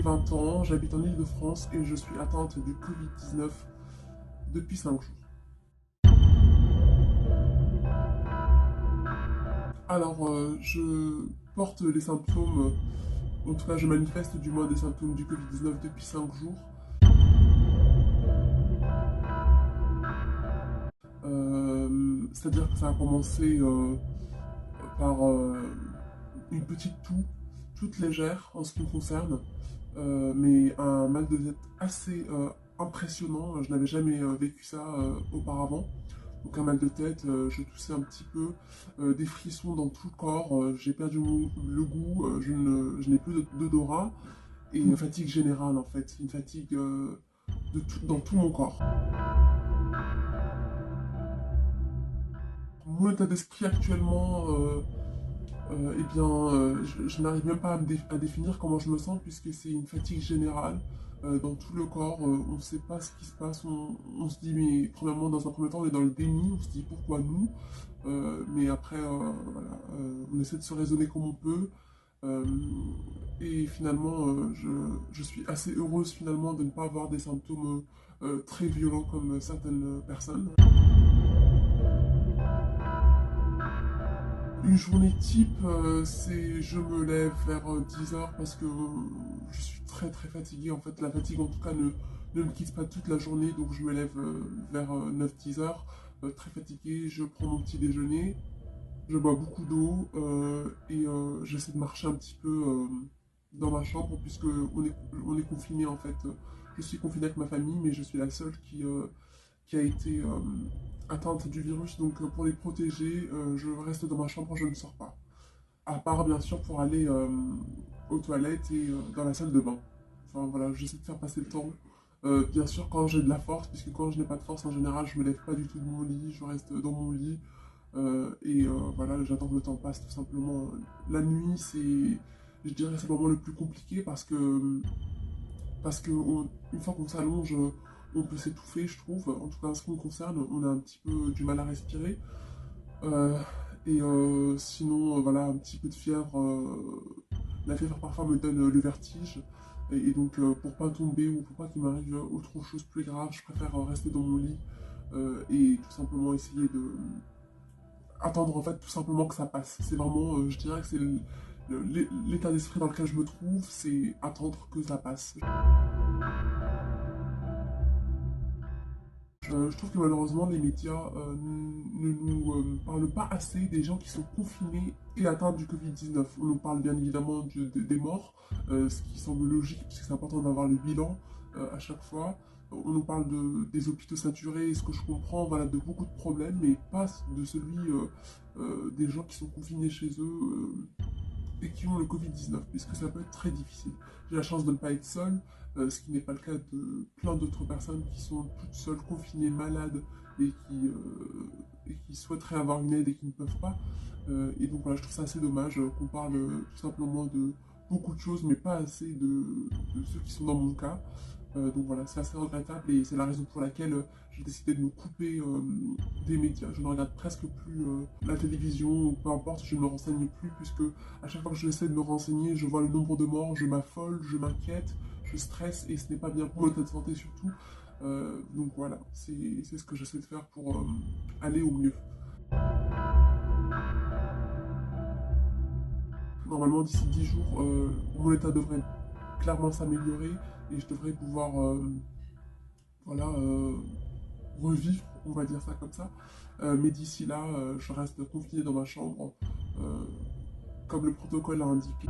j'ai 20 ans, j'habite en Île-de-France et je suis atteinte du Covid-19 depuis 5 jours. Alors, je porte les symptômes, en tout cas je manifeste du moins des symptômes du Covid-19 depuis 5 jours. C'est-à-dire que ça a commencé par une petite toux, toute légère en ce qui me concerne, mais un mal de tête assez impressionnant. Je n'avais jamais vécu ça auparavant. Donc un mal de tête, je toussais un petit peu, des frissons dans tout le corps, j'ai perdu le goût, je n'ai plus d'odorat et une fatigue générale en fait, une fatigue dans tout mon corps. Mon état d'esprit actuellement, je n'arrive même pas à définir comment je me sens puisque c'est une fatigue générale dans tout le corps. On ne sait pas ce qui se passe. On se dit, mais premièrement, dans un premier temps, on est dans le déni. On se dit pourquoi nous. Mais après, voilà, on essaie de se raisonner comme on peut. Euh, et finalement, je suis assez heureuse finalement de ne pas avoir des symptômes très violents comme certaines personnes. Une journée type, c'est je me lève vers 10 heures parce que je suis très fatigué. En fait, la fatigue en tout cas ne me quitte pas toute la journée, donc je me lève vers 9-10 heures, très fatigué. Je prends mon petit déjeuner, je bois beaucoup d'eau et j'essaie de marcher un petit peu dans ma chambre puisque on est confiné en fait. Je suis confiné avec ma famille, mais je suis la seule qui a été atteinte du virus. Donc pour les protéger, je reste dans ma chambre, je ne sors pas. À part bien sûr pour aller aux toilettes et dans la salle de bain. Enfin voilà, j'essaie de faire passer le temps. Bien sûr quand j'ai de la force, puisque quand je n'ai pas de force en général, je me lève pas du tout de mon lit, je reste dans mon lit. Voilà, j'attends que le temps passe tout simplement. La nuit, je dirais, c'est le moment le plus compliqué parce que une fois qu'on s'allonge, on peut s'étouffer, je trouve. En tout cas, en ce qui me concerne, on a un petit peu du mal à respirer. Euh, Sinon, voilà, un petit peu de fièvre. La fièvre parfois me donne le vertige. Et donc, pour pas tomber ou pour pas qu'il m'arrive autre chose plus grave, je préfère rester dans mon lit et tout simplement essayer de attendre en fait tout simplement que ça passe. C'est vraiment, je dirais que c'est l'état d'esprit dans lequel je me trouve, c'est attendre que ça passe. Je trouve que malheureusement les médias ne nous parlent pas assez des gens qui sont confinés et atteints du Covid-19. On nous parle bien évidemment des morts, ce qui semble logique puisque c'est important d'avoir le bilan à chaque fois. On nous parle des hôpitaux saturés, ce que je comprends, voilà, de beaucoup de problèmes, mais pas de celui des gens qui sont confinés chez eux et qui ont le Covid-19, puisque ça peut être très difficile. J'ai la chance de ne pas être seul, ce qui n'est pas le cas de plein d'autres personnes qui sont toutes seules, confinées, malades, et qui souhaiteraient avoir une aide et qui ne peuvent pas. Et donc voilà, je trouve ça assez dommage qu'on parle tout simplement de beaucoup de choses, mais pas assez de ceux qui sont dans mon cas. Donc voilà, c'est assez regrettable et c'est la raison pour laquelle j'ai décidé de me couper des médias. Je ne regarde presque plus la télévision ou peu importe, je ne me renseigne plus puisque à chaque fois que j'essaie de me renseigner, je vois le nombre de morts, je m'affole, je m'inquiète, je stresse et ce n'est pas bien pour mon état de santé surtout. Donc voilà, c'est ce que j'essaie de faire pour aller au mieux. Normalement, d'ici 10 jours, mon état devrait clairement s'améliorer et je devrais pouvoir voilà, revivre, on va dire ça comme ça. Mais d'ici là, je reste confiné dans ma chambre, comme le protocole l'a indiqué.